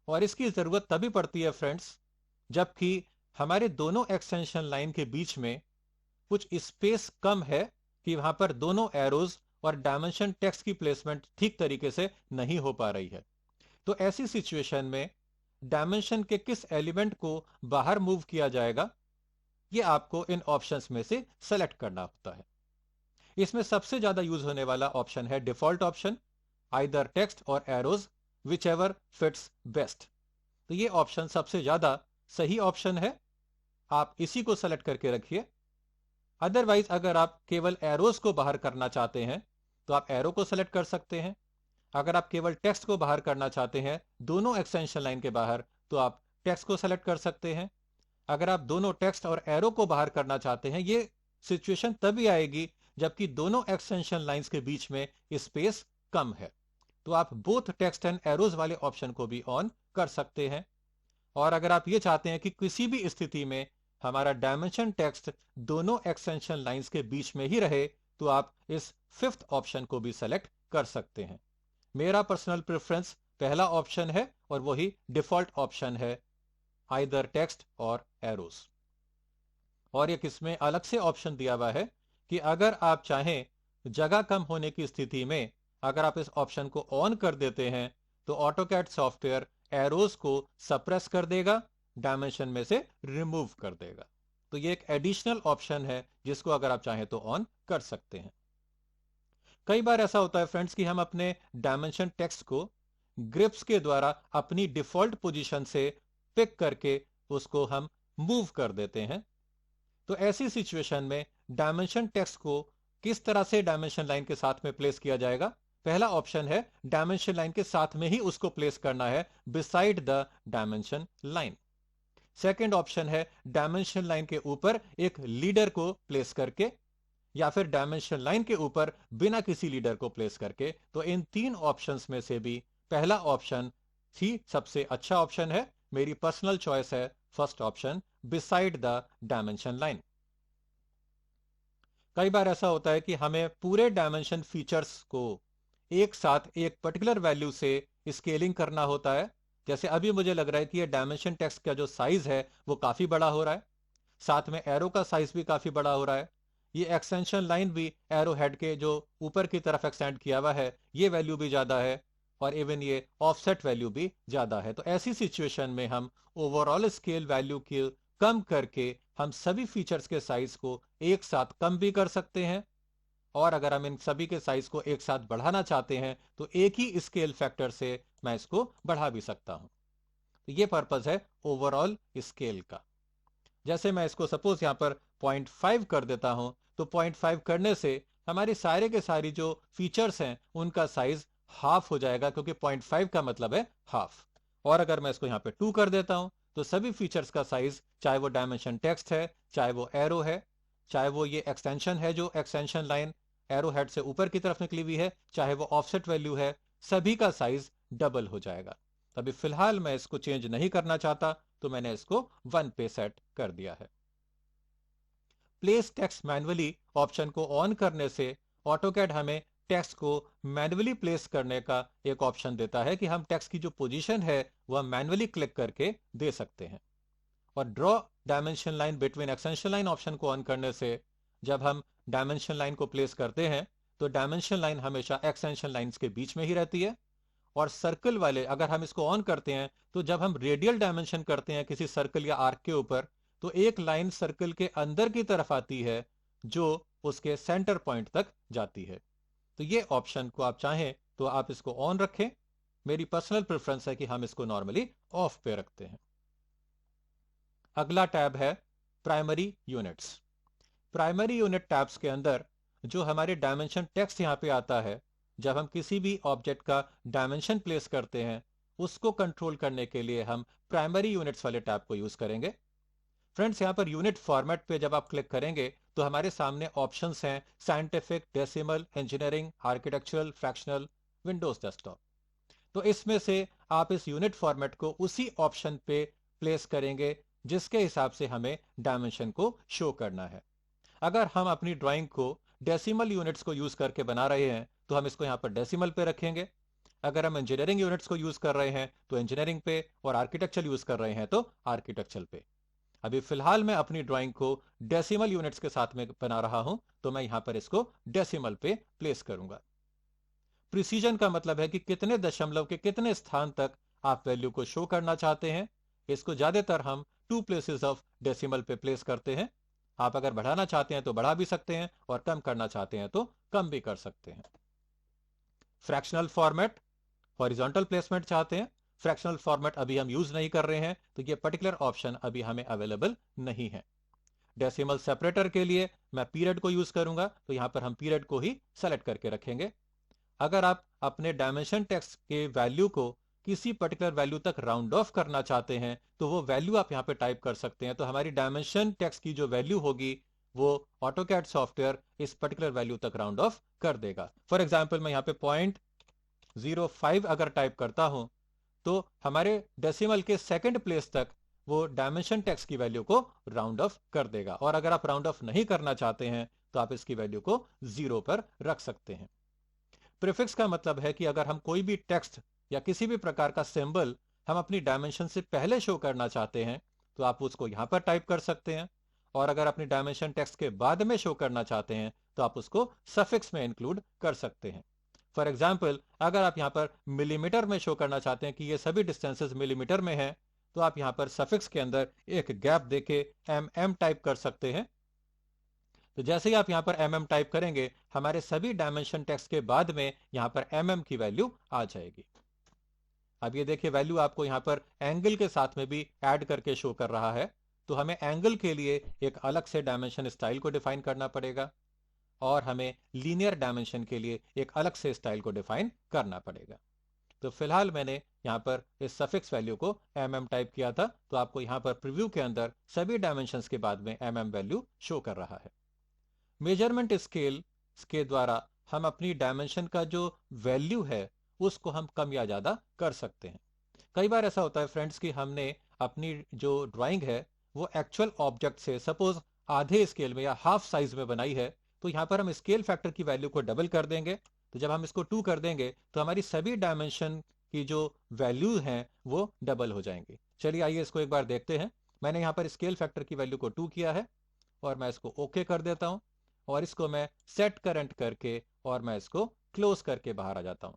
और इसकी जरूरत तभी पड़ती है फ्रेंड्स जबकि हमारे दोनों एक्सटेंशन लाइन के बीच में कुछ स्पेस कम है कि वहां पर दोनों एरोज और डायमेंशन टेक्स्ट की प्लेसमेंट ठीक तरीके से नहीं हो पा रही है। तो ऐसी सिचुएशन में डायमेंशन के किस एलिमेंट को बाहर मूव किया जाएगा, ये आपको इन ऑप्शंस में से सेलेक्ट करना होता है। इसमें सबसे ज्यादा यूज होने वाला ऑप्शन है डिफॉल्ट ऑप्शन, आइदर टेक्स्ट और arrows which ever fits best. तो ये ऑप्शन सबसे ज्यादा सही ऑप्शन है, आप इसी को सेलेक्ट करके रखिए। अदरवाइज अगर आप केवल एरोज को बाहर करना चाहते हैं तो आप एरो को सेलेक्ट कर सकते हैं। अगर आप केवल टेक्स्ट को बाहर करना चाहते हैं दोनों एक्सटेंशन लाइन के बाहर, तो आप टेक्स्ट को सेलेक्ट कर सकते हैं। अगर आप दोनों टेक्स्ट और एरो को बाहर करना चाहते हैं, ये सिचुएशन तभी आएगी जबकि दोनों एक्सटेंशन लाइंस के बीच में स्पेस कम है। तो आप बोथ टेक्स्ट एंड एरोज वाले ऑप्शन को भी ऑन कर सकते हैं। और अगर आप ये चाहते हैं कि किसी भी स्थिति में हमारा डायमेंशन टेक्स्ट दोनों एक्सटेंशन लाइंस के बीच में ही रहे, तो आप इस फिफ्थ ऑप्शन को भी सेलेक्ट कर सकते हैं। मेरा पर्सनल प्रेफरेंस पहला ऑप्शन है और वही डिफॉल्ट ऑप्शन है, आइदर टेक्स्ट और एरोज। और एक इसमें अलग से ऑप्शन दिया हुआ है कि अगर आप चाहें जगह कम होने की स्थिति में अगर आप इस ऑप्शन को ऑन कर देते हैं तो ऑटोकैड सॉफ्टवेयर एरोज को सप्रेस कर देगा, डायमेंशन में से रिमूव कर देगा। तो ये एक एडिशनल ऑप्शन है जिसको अगर आप चाहें तो ऑन कर सकते हैं। कई बार ऐसा होता है फ्रेंड्स कि हम अपने डायमेंशन टेक्स्ट को ग्रिप्स के द्वारा अपनी डिफॉल्ट पोजीशन से पिक करके उसको हम मूव कर देते हैं। तो ऐसी सिचुएशन में डायमेंशन टेक्स्ट को किस तरह से डायमेंशन लाइन के साथ में प्लेस किया जाएगा? पहला ऑप्शन है डायमेंशन लाइन के साथ में ही उसको प्लेस करना है, beside the dimension line. Second option है डायमेंशन लाइन के ऊपर एक लीडर को प्लेस करके, या फिर डायमेंशन लाइन के ऊपर बिना किसी लीडर को प्लेस करके। तो इन तीन ऑप्शंस में से भी पहला ऑप्शन ही सबसे अच्छा ऑप्शन है। मेरी पर्सनल चॉइस है first option, beside the dimension line. कई बार ऐसा होता है कि हमें पूरे डायमेंशन फीचर्स को एक साथ एक पर्टिकुलर वैल्यू से स्केलिंग करना होता है। जैसे अभी मुझे लग रहा है कि ये डायमेंशन टेक्स्ट का जो साइज है वो काफी बड़ा हो रहा है, साथ में एरो का साइज भी काफी बड़ा हो रहा है, ये एक्सटेंशन लाइन भी एरो हेड के जो ऊपर की तरफ एक्सटेंड किया हुआ है ये वैल्यू भी ज्यादा है, और इवन ये ऑफसेट वैल्यू भी ज्यादा है। तो ऐसी सिचुएशन में हम ओवरऑल स्केल वैल्यू के कम करके हम सभी फीचर्स के साइज को एक साथ कम भी कर सकते हैं, और अगर हम इन सभी के साइज को एक साथ बढ़ाना चाहते हैं तो एक ही स्केल फैक्टर से मैं इसको बढ़ा भी सकता हूं। तो ये पर्पस है ओवरऑल स्केल का। जैसे मैं इसको सपोज यहां पर 0.5 कर देता हूं, तो 0.5 करने से हमारी सारे के सारी जो फीचर्स हैं उनका साइज हाफ हो जाएगा, क्योंकि 0.5 का मतलब है हाफ। और अगर मैं इसको यहां पे 2 कर देता हूं तो सभी फीचर्स का साइज, चाहे वो डायमेंशन टेक्स्ट है, चाहे वो एरो है, चाहे वो ये एक्सटेंशन है जो एक्सटेंशन लाइन एरो हेड से ऊपर की तरफ निकली हुई है, चाहे वो ऑफसेट वैल्यू है, सभी का साइज डबल हो जाएगा। तभी फिलहाल मैं इसको चेंज नहीं करना चाहता, तो मैंने इसको 1 पे सेट कर दिया है। प्लेस टेक्स्ट मैन्युअली ऑप्शन को ऑन करने से ऑटोकैड हमें टेक्स्ट को मैन्युअली प्लेस करने का एक ऑप्शन देता है कि हम टेक्स्ट की जो पोजीशन है वह मैन्युअली क्लिक करके दे सकते हैं। और draw dimension line between extension line option को ऑन करने से जब हम डायमेंशन लाइन को प्लेस करते हैं तो डायमेंशन लाइन हमेशा एक्सटेंशन लाइंस के बीच में ही रहती है। और सर्कल वाले अगर हम इसको ऑन करते हैं तो जब हम रेडियल डायमेंशन करते हैं किसी सर्कल या आर्क के ऊपर तो एक लाइन सर्कल के अंदर की तरफ आती है जो उसके सेंटर पॉइंट तक जाती है। तो ये ऑप्शन को आप चाहें तो आप इसको ऑन रखें। मेरी पर्सनल प्रेफरेंस है कि हम इसको नॉर्मली ऑफ पे रखते हैं। अगला टैब है primary units. Primary unit tabs के अंदर जो हमारे डायमेंशन टेक्स्ट यहां पे आता है, जब हम किसी भी ऑब्जेक्ट का डायमेंशन प्लेस करते हैं उसको कंट्रोल करने के लिए हम प्राइमरी यूनिट्स वाले टैब को यूज करेंगे। फ्रेंड्स, यहां पर यूनिट फॉर्मेट पे जब आप क्लिक करेंगे तो हमारे सामने ऑप्शंस हैं scientific, decimal, engineering, architectural, fractional, Windows desktop. तो इसमें से आप इस यूनिट फॉर्मेट को उसी ऑप्शन पे प्लेस करेंगे जिसके हिसाब से हमें डायमेंशन को शो करना है। अगर हम अपनी ड्राइंग को डेसिमल यूनिट्स को यूज करके बना रहे हैं तो हम इसको यहां पर डेसिमल पे रखेंगे। अगर हम इंजीनियरिंग यूनिट्स को यूज कर रहे हैं तो इंजीनियरिंग पे, और आर्किटेक्चर यूज कर रहे हैं तो आर्किटेक्चर पे। अभी फिलहाल मैं अपनी ड्राइंग को डेसिमल यूनिट्स के साथ में बना रहा हूं तो मैं यहां पर इसको डेसिमल पे प्लेस करूंगा। प्रिसीजन का मतलब है कि कितने दशमलव के कितने स्थान तक आप वैल्यू को शो करना चाहते हैं। इसको ज्यादातर हम 2 प्लेसेस ऑफ डेसिमल पे प्लेस करते हैं। आप अगर बढ़ाना चाहते हैं तो बढ़ा भी सकते हैं और कम करना चाहते हैं तो कम भी कर सकते हैं। फ्रैक्शनल फॉर्मेट, हॉरिजॉन्टल प्लेसमेंट चाहते हैं, फ्रैक्शनल फॉर्मेट अभी हम यूज नहीं कर रहे हैं तो ये पर्टिकुलर ऑप्शन अभी हमें अवेलेबल नहीं है। डेसिमल सेपरेटर के लिए मैं पीरियड को यूज करूंगा तो यहां पर हम पीरियड को ही सेलेक्ट करके रखेंगे। अगर आप अपने डायमेंशन टेक्स्ट के वैल्यू को किसी पर्टिकुलर वैल्यू तक राउंड ऑफ करना चाहते हैं तो वो वैल्यू आप यहां पे टाइप कर सकते हैं। तो हमारी डायमेंशन टेक्स्ट की जो वैल्यू होगी वो ऑटोकैड सॉफ्टवेयर इस पर्टिकुलर वैल्यू तक राउंड ऑफ कर देगा। फॉर एग्जाम्पल मैं यहां पे 0.05 अगर टाइप करता हूं तो हमारे डेसिमल के सेकंड प्लेस तक वो डायमेंशन टेक्स्ट की वैल्यू को राउंड ऑफ कर देगा। और अगर आप राउंड ऑफ नहीं करना चाहते हैं तो आप इसकी वैल्यू को 0 पर रख सकते हैं। प्रीफिक्स का मतलब है कि अगर हम कोई भी टेक्स्ट या किसी भी प्रकार का सिंबल हम अपनी डायमेंशन से पहले शो करना चाहते हैं तो आप उसको यहां पर टाइप कर सकते हैं। और अगर अपनी डायमेंशन टेक्स्ट के बाद में शो करना चाहते हैं तो आप उसको सफिक्स में इंक्लूड कर सकते हैं। फॉर एग्जाम्पल, अगर आप यहां पर मिलीमीटर में शो करना चाहते हैं कि ये सभी डिस्टेंसेस मिलीमीटर में हैं तो आप यहां पर सफिक्स के अंदर एक गैप देके mm टाइप कर सकते हैं। तो जैसे ही आप यहां पर mm टाइप करेंगे हमारे सभी डायमेंशन टेक्स्ट के बाद में यहां पर mm की वैल्यू आ जाएगी। अब ये देखिए वैल्यू आपको यहां पर एंगल के साथ में भी ऐड करके शो कर रहा है। तो हमें एंगल के लिए एक अलग से डायमेंशन स्टाइल को डिफाइन करना पड़ेगा और हमें लीनियर डायमेंशन के लिए एक अलग से स्टाइल को डिफाइन करना पड़ेगा। तो फिलहाल मैंने यहां पर इस सफिक्स वैल्यू को mm टाइप किया था तो आपको यहां पर प्रीव्यू के अंदर सभी डायमेंशंस के बाद में mm वैल्यू शो कर रहा है। मेजरमेंट स्केल के द्वारा हम अपनी डायमेंशन का जो वैल्यू है उसको हम कम या ज्यादा कर सकते हैं। कई बार ऐसा होता है फ्रेंड्स कि हमने अपनी जो ड्राइंग है वो एक्चुअल ऑब्जेक्ट से सपोज आधे स्केल में या हाफ साइज में बनाई है तो यहां पर हम स्केल फैक्टर की वैल्यू को डबल कर देंगे। तो जब हम इसको 2 कर देंगे तो हमारी सभी डायमेंशन की जो वैल्यू हैं वो डबल हो जाएंगी। चलिए आइए इसको एक बार देखते हैं। मैंने यहां पर स्केल फैक्टर की वैल्यू को 2 किया है और मैं इसको ओके कर देता हूं और इसको मैं सेट करंट करके और मैं इसको क्लोज करके बाहर आ जाता हूं।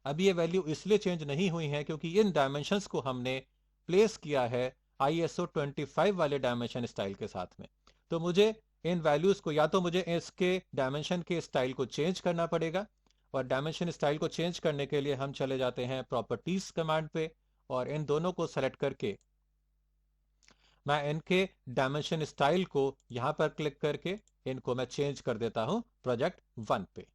अब ये वैल्यू इसलिए चेंज नहीं हुई है क्योंकि इन डायमेंशंस को हमने प्लेस किया है ISO 25 वाले डायमेंशन स्टाइल के साथ में। तो मुझे इन वैल्यूज को या तो मुझे इसके डायमेंशन के स्टाइल को चेंज करना पड़ेगा और डायमेंशन स्टाइल को चेंज करने के लिए हम चले जाते हैं प्रॉपर्टीज कमांड पे और इन दोनों को सेलेक्ट करके मैं इनके डायमेंशन स्टाइल को यहां पर क्लिक करके इनको मैं चेंज कर देता हूं प्रोजेक्ट 1 पे।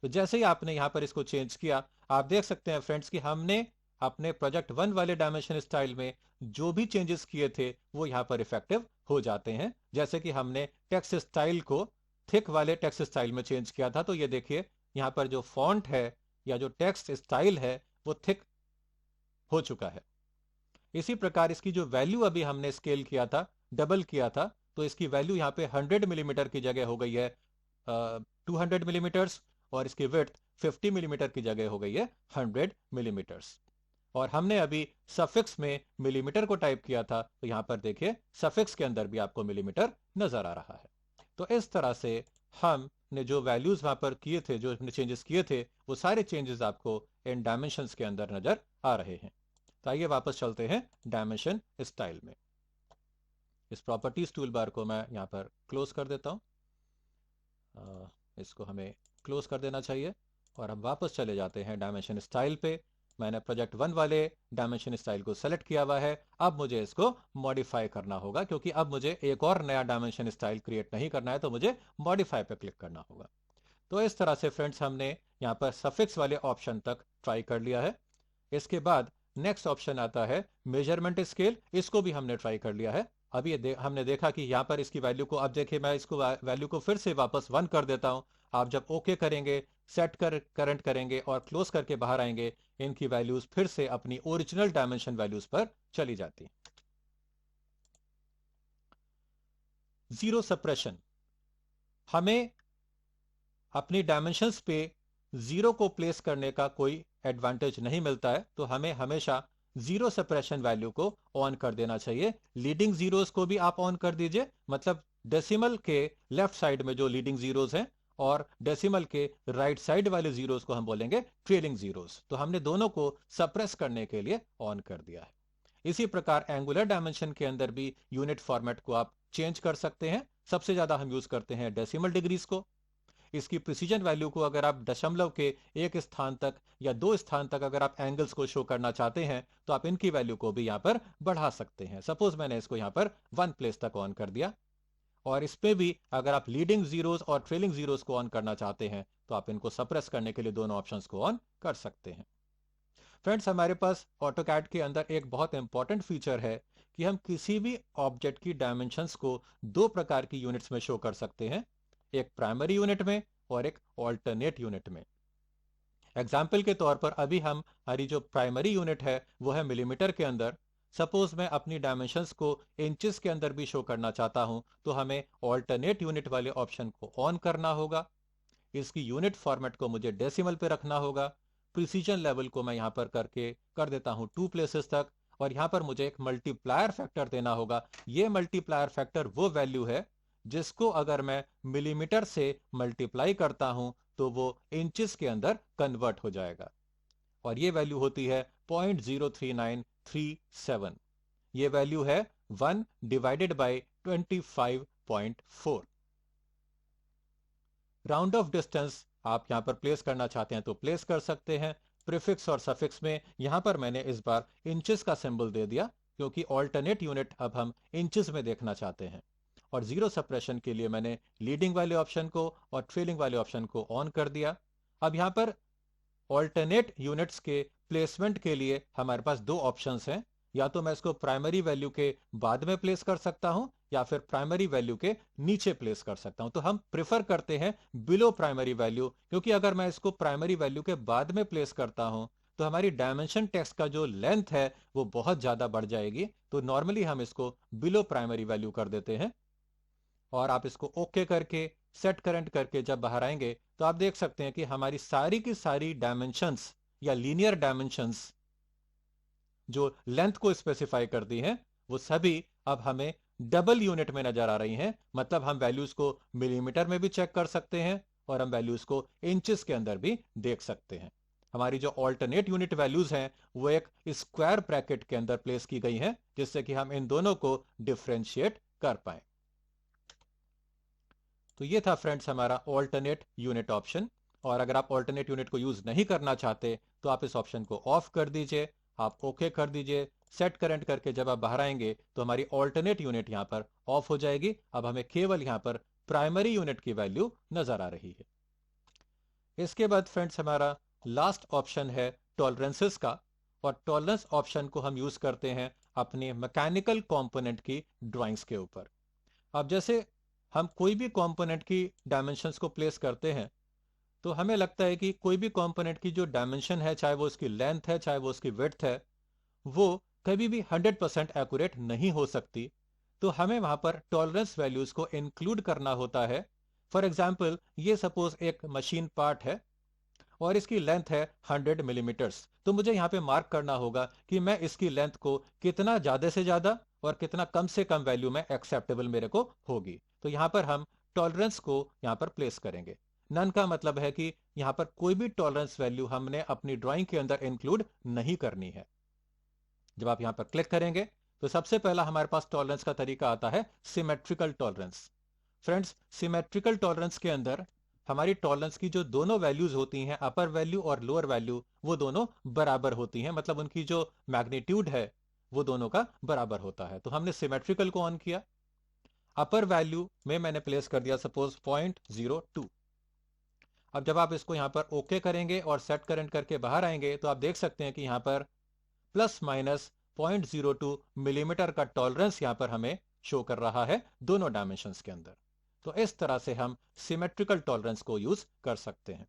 तो जैसे ही आपने यहां पर इसको चेंज किया आप देख सकते हैं फ्रेंड्स कि हमने अपने प्रोजेक्ट 1 वाले डायमेंशन स्टाइल में जो भी चेंजेस किए थे वो यहां पर इफेक्टिव हो जाते हैं। जैसे कि हमने टेक्स्ट स्टाइल को थिक वाले टेक्स्ट स्टाइल में चेंज किया था तो ये देखिए यहां पर जो फॉन्ट है या जो टेक्स्ट स्टाइल है वो थिक हो चुका है। इसी प्रकार इसकी जो वैल्यू अभी हमने स्केल किया था, डबल किया था, तो इसकी वैल्यू यहाँ पे 100 मिलीमीटर की जगह हो गई है 200 मिलीमीटर्स और इसकी विड्थ 50 मिलीमीटर की जगह हो गई है 100 मिलीमीटर्स। और हमने अभी सफिक्स में मिलीमीटर को टाइप किया था, तो यहां पर देखिए सफिक्स के अंदर भी आपको मिलीमीटर नजर आ रहा है। तो इस तरह से हमने जो वैल्यूज वहां पर किए थे, जो हमने चेंजेस किए थे, वो सारे चेंजेस आपको इन डायमेंशंस के अंदर नजर आ रहे हैं। तो आइए वापस चलते हैं डायमेंशन स्टाइल में। इस प्रॉपर्टीज टूल बार को मैं यहां पर क्लोज कर देता हूं, इसको हमें क्लोज कर देना चाहिए और हम वापस चले जाते हैं डायमेंशन स्टाइल पे। मैंने प्रोजेक्ट 1 वाले डायमेंशन स्टाइल को सेलेक्ट किया हुआ है। अब मुझे इसको मॉडिफाई करना होगा, क्योंकि अब मुझे एक और नया डायमेंशन स्टाइल क्रिएट नहीं करना है, तो मुझे मॉडिफाई पे क्लिक करना होगा। तो इस तरह से फ्रेंड्स हमने यहाँ पर सफिक्स वाले ऑप्शन तक ट्राई कर लिया है। इसके बाद नेक्स्ट ऑप्शन आता है मेजरमेंट स्केल, इसको भी हमने ट्राई कर लिया है। अभी हमने देखा कि यहाँ पर इसकी वैल्यू को, अब देखिए मैं इसको वैल्यू को फिर से वापस 1 कर देता हूँ। आप जब ओके करेंगे, सेट कर करंट करेंगे और क्लोज करके बाहर आएंगे, इनकी वैल्यूज फिर से अपनी ओरिजिनल डायमेंशन वैल्यूज पर चली जाती। जीरो सप्रेशन, हमें अपनी डायमेंशंस पे जीरो को प्लेस करने का कोई एडवांटेज नहीं मिलता है, तो हमें हमेशा जीरो सप्रेशन वैल्यू को ऑन कर देना चाहिए। लीडिंग जीरोस को भी आप ऑन कर दीजिए, मतलब डेसिमल के लेफ्ट साइड में जो लीडिंग जीरोस हैं और डेसिमल के राइट साइड वाले जीरोस को हम बोलेंगे ट्रेलिंग जीरोस। तो हमने दोनों को सप्रेस करने के लिए ऑन कर दिया है। इसी प्रकार एंगुलर डायमेंशन के अंदर भी यूनिट फॉर्मेट को आप चेंज कर सकते हैं। सबसे ज्यादा हम यूज करते हैं डेसिमल डिग्रीज को। इसकी प्रिसीजन वैल्यू को अगर आप दशमलव के एक स्थान तक या दो स्थान तक अगर आप एंगल्स को शो करना चाहते हैं, तो आप इनकी वैल्यू को भी यहां पर बढ़ा सकते हैं। सपोज मैंने इसको यहां पर 1 प्लेस तक ऑन कर दिया। और इसमें भी अगर आप लीडिंग जीरोस और ट्रेलिंग जीरोस को ऑन करना चाहते हैं, तो आप इनको सप्रेस करने के लिए दोनों ऑप्शंस को ऑन कर सकते हैं। फ्रेंड्स, हमारे पास ऑटोकैड के अंदर एक बहुत इंपॉर्टेंट फीचर है कि हम किसी भी ऑब्जेक्ट की डायमेंशंस को दो प्रकार की यूनिट्स में शो कर सकते हैं, एक प्राइमरी यूनिट में और एक ऑल्टरनेट यूनिट में। एग्जाम्पल के तौर पर अभी हमारी जो प्राइमरी यूनिट है वो है मिलीमीटर के अंदर। सपोज मैं अपनी डायमेंशंस को इंचेस के अंदर भी शो करना चाहता हूं, तो हमें ऑल्टरनेट यूनिट वाले ऑप्शन को ऑन करना होगा। इसकी यूनिट फॉर्मेट को मुझे डेसिमल पे रखना होगा। प्रिसीजन लेवल को मैं यहां पर करके कर देता हूं 2 प्लेसेस तक। और यहां पर मुझे एक मल्टीप्लायर फैक्टर देना होगा। ये मल्टीप्लायर फैक्टर वो वैल्यू है जिसको अगर मैं मिलीमीटर से मल्टीप्लाई करता हूं, तो वो इंचेस के अंदर कन्वर्ट हो जाएगा। और ये वैल्यू होती है 0.03937। ये वैल्यू है 1 divided by 25.4। Round of distance आप यहां पर प्लेस करना चाहते हैं तो प्लेस कर सकते हैं। प्रीफिक्स और सफिक्स में यहां पर मैंने इस बार इंचेस का सिंबल दे दिया, क्योंकि ऑल्टरनेट यूनिट अब हम इंचेस में देखना चाहते हैं। और जीरो सप्रेशन के लिए मैंने लीडिंग वाले ऑप्शन को और ट्रेलिंग वाले ऑप्शन को ऑन कर दिया। अब यहां पर ऑल्टरनेट यूनिट्स के प्लेसमेंट के लिए हमारे पास दो ऑप्शंस हैं। या तो मैं इसको प्राइमरी वैल्यू के बाद में प्लेस कर सकता हूं, या फिर प्राइमरी वैल्यू के नीचे प्लेस कर सकता हूं। तो हम प्रेफर करते हैं बिलो प्राइमरी वैल्यू, क्योंकि अगर मैं इसको प्राइमरी वैल्यू के बाद में प्लेस करता हूं तो हमारी डायमेंशन टेक्स्ट का जो लेंथ है वो बहुत ज्यादा बढ़ जाएगी। तो नॉर्मली हम इसको बिलो प्राइमरी वैल्यू कर देते हैं। और आप इसको ओके करके सेट करंट करके जब बाहर आएंगे, तो आप देख सकते हैं कि हमारी सारी की सारी डायमेंशंस या लीनियर डायमेंशंस जो लेंथ को स्पेसिफाई करती हैं, वो सभी अब हमें डबल यूनिट में नजर आ रही हैं। मतलब हम वैल्यूज को मिलीमीटर में भी चेक कर सकते हैं और हम वैल्यूज को इंचेस के अंदर भी देख सकते हैं। हमारी जो ऑल्टरनेट यूनिट वैल्यूज हैं वो एक स्क्वायर ब्रैकेट के अंदर प्लेस की गई हैं, जिससे कि हम इन दोनों को डिफ्रेंशिएट कर पाए। तो ये था फ्रेंड्स हमारा ऑल्टरनेट यूनिट ऑप्शन। और अगर आप ऑल्टरनेट यूनिट को यूज नहीं करना चाहते, तो आप इस ऑप्शन को ऑफ कर दीजिए, आप ओके कर दीजिए। सेट करंट करके जब आप बाहर आएंगे तो हमारी ऑल्टरनेट यूनिट यहां पर ऑफ हो जाएगी। अब हमें केवल यहां पर प्राइमरी यूनिट की वैल्यू नजर आ रही है। इसके बाद फ्रेंड्स हमारा लास्ट ऑप्शन है टॉलरेंसेस का। और टॉलरेंस ऑप्शन को हम यूज करते हैं अपने मैकेनिकल कंपोनेंट की ड्राइंग्स के ऊपर। अब जैसे हम कोई भी कंपोनेंट की डायमेंशंस को प्लेस करते हैं, तो हमें लगता है कि कोई भी कंपोनेंट की जो डायमेंशन है, चाहे वो उसकी लेंथ है चाहे वो उसकी विड्थ है, वो कभी भी 100% एक्यूरेट नहीं हो सकती। तो हमें वहां पर टॉलरेंस वैल्यूज को इंक्लूड करना होता है। फॉर एग्जाम्पल, ये सपोज एक मशीन पार्ट है और इसकी लेंथ है 100 मिलीमीटर्स। तो मुझे यहाँ पे मार्क करना होगा कि मैं इसकी लेंथ को कितना ज़्यादा से ज़्यादा और कितना कम से कम वैल्यू में एक्सेप्टेबल मेरे को होगी। तो यहाँ पर हम टॉलरेंस को यहाँ पर प्लेस करेंगे। नन का मतलब है कि यहाँ पर कोई भी टॉलरेंस वैल्यू हमने अपनी ड्राइंग के अंदर इंक्लूड नहीं करनी है। जब आप यहाँ पर क्लिक करेंगे तो सबसे पहला हमारे पास टॉलरेंस का तरीका आता है symmetrical tolerance. Friends, symmetrical tolerance के अंदर हमारी टॉलरेंस की जो दोनों वैल्यूज होती हैं, अपर वैल्यू और लोअर वैल्यू, वो दोनों बराबर होती हैं। मतलब उनकी जो मैग्नीट्यूड है वो दोनों का बराबर होता है। तो हमने सिमेट्रिकल को ऑन किया। अपर वैल्यू में मैंने प्लेस कर दिया सपोज 0.02। अब जब आप इसको यहां पर ओके करेंगे और सेट करंट करके बाहर आएंगे तो आप देख सकते हैं कि यहां पर प्लस माइनस 0.02 मिलीमीटर का टॉलरेंस यहां पर हमें शो कर रहा है दोनों डायमेंशंस के अंदर। तो इस तरह से हम सिमेट्रिकल टॉलरेंस को यूज कर सकते हैं।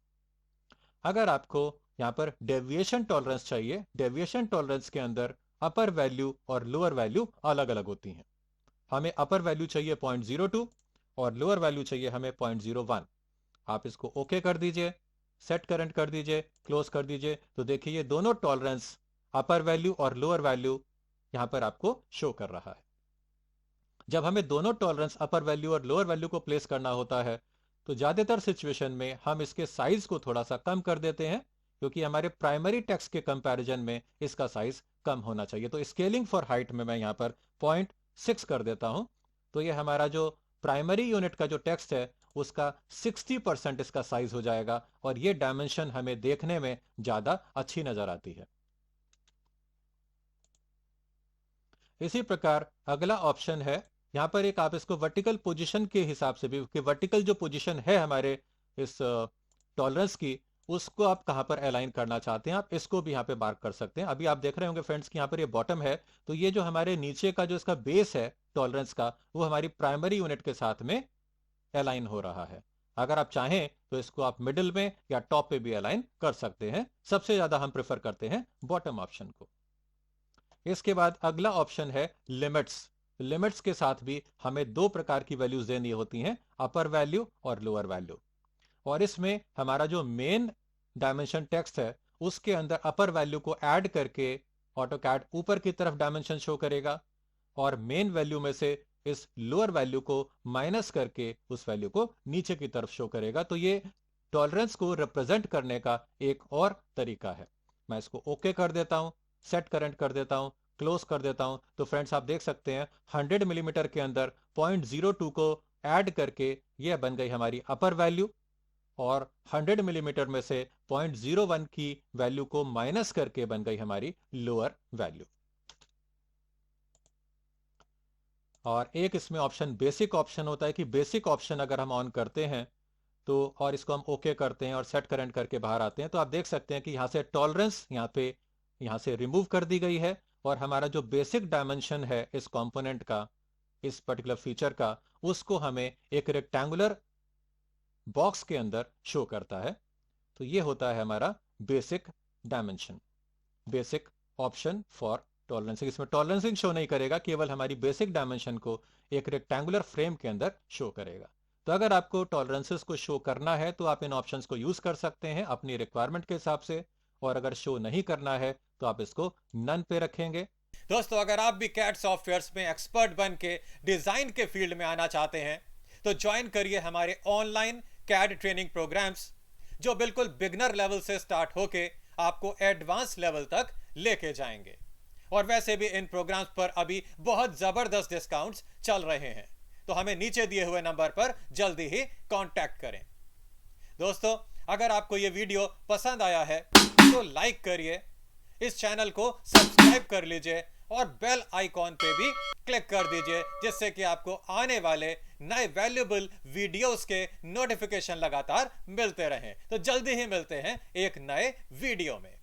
अगर आपको यहां पर डेविएशन टॉलरेंस चाहिए, डेविएशन टॉलरेंस के अंदर अपर वैल्यू और लोअर वैल्यू अलग अलग होती हैं। हमें अपर वैल्यू चाहिए 0.02 और लोअर वैल्यू चाहिए हमें 0.01। आप इसको ओके कर दीजिए, सेट करंट कर दीजिए, क्लोज कर दीजिए। तो देखिए ये दोनों टॉलरेंस अपर वैल्यू और लोअर वैल्यू यहां पर आपको शो कर रहा है। जब हमें दोनों टॉलरेंस अपर वैल्यू और लोअर वैल्यू को प्लेस करना होता है तो ज्यादातर सिचुएशन में हम इसके साइज को थोड़ा सा कम कर देते हैं, क्योंकि हमारे प्राइमरी टेक्स्ट के कंपैरिजन में इसका साइज कम होना चाहिए। तो स्केलिंग फॉर हाइट में मैं यहां पर 0.6 कर देता हूं। तो ये हमारा जो प्राइमरी यूनिट का जो टेक्स्ट है उसका 60% इसका साइज हो जाएगा और ये डायमेंशन हमें देखने में ज्यादा अच्छी नजर आती है। इसी प्रकार अगला ऑप्शन है, यहां पर एक आप इसको वर्टिकल पोजीशन के हिसाब से भी, कि वर्टिकल जो पोजीशन है हमारे इस टॉलरेंस की, उसको आप कहां पर अलाइन करना चाहते हैं, आप इसको भी यहां पे मार्क कर सकते हैं। अभी आप देख रहे होंगे फ्रेंड्स कि यहां पर ये बॉटम है, तो ये जो हमारे नीचे का जो इसका बेस है टॉलरेंस का, वो हमारी प्राइमरी यूनिट के साथ में अलाइन हो रहा है। अगर आप चाहें तो इसको आप मिडिल में या टॉप पे भी अलाइन कर सकते हैं। सबसे ज्यादा हम प्रेफर करते हैं बॉटम ऑप्शन को। इसके बाद अगला ऑप्शन है लिमिट्स। लिमिट्स के साथ भी हमें दो प्रकार की वैल्यूज देनी होती हैं, अपर वैल्यू और लोअर वैल्यू। और इसमें हमारा जो मेन डायमेंशन टेक्स्ट है उसके अंदर अपर वैल्यू को ऐड करके ऑटोकैड ऊपर की तरफ डायमेंशन शो करेगा और मेन वैल्यू में से इस लोअर वैल्यू को माइनस करके उस वैल्यू को नीचे की तरफ शो करेगा। तो ये टॉलरेंस को रिप्रेजेंट करने का एक और तरीका है। मैं इसको ओके कर देता हूं, सेट करंट कर देता हूं, क्लोज कर देता हूं। तो फ्रेंड्स आप देख सकते हैं 100 मिलीमीटर के अंदर 0.02 को ऐड करके यह बन गई हमारी अपर वैल्यू और 100 मिलीमीटर में से 0.01 की वैल्यू को माइनस करके बन गई हमारी लोअर वैल्यू। और एक इसमें ऑप्शन बेसिक ऑप्शन होता है कि बेसिक ऑप्शन अगर हम ऑन करते हैं तो, और इसको हम ओके करते हैं और सेट करंट करके बाहर आते हैं, तो आप देख सकते हैं कि यहां से टॉलरेंस यहां से रिमूव कर दी गई है और हमारा जो बेसिक डायमेंशन है इस कंपोनेंट का, इस पर्टिकुलर फीचर का, उसको हमें एक रेक्टेंगुलर बॉक्स के अंदर शो करता है। तो ये होता है हमारा basic dimension, basic option for tolerancing. इसमें टॉलरेंसिंग शो नहीं करेगा, केवल हमारी बेसिक डायमेंशन को एक रेक्टेंगुलर फ्रेम के अंदर शो करेगा। तो अगर आपको टॉलरेंसेस को शो करना है तो आप इन ऑप्शंस को यूज कर सकते हैं अपनी रिक्वायरमेंट के हिसाब से, और अगर शो नहीं करना है तो आप इसको नन पे रखेंगे। दोस्तों, अगर आप भी कैड सॉफ्टवेयर्स में एक्सपर्ट बन के डिजाइन के फील्ड में आना चाहते हैं तो ज्वाइन करिए हमारे ऑनलाइन कैड ट्रेनिंग प्रोग्राम्स, जो बिल्कुल बिगनर लेवल से स्टार्ट होके आपको एडवांस लेवल तक लेके जाएंगे। और वैसे भी इन प्रोग्राम्स पर अभी बहुत जबरदस्त डिस्काउंट्स चल रहे हैं, तो हमें नीचे दिए हुए नंबर पर जल्दी ही कांटेक्ट करें। दोस्तों, अगर आपको यह वीडियो पसंद आया है तो लाइक करिए, इस चैनल को सब्सक्राइब कर लीजिए और बेल आइकॉन पे भी क्लिक कर दीजिए, जिससे कि आपको आने वाले नए वैल्यूएबल वीडियोस के नोटिफिकेशन लगातार मिलते रहें। तो जल्दी ही मिलते हैं एक नए वीडियो में।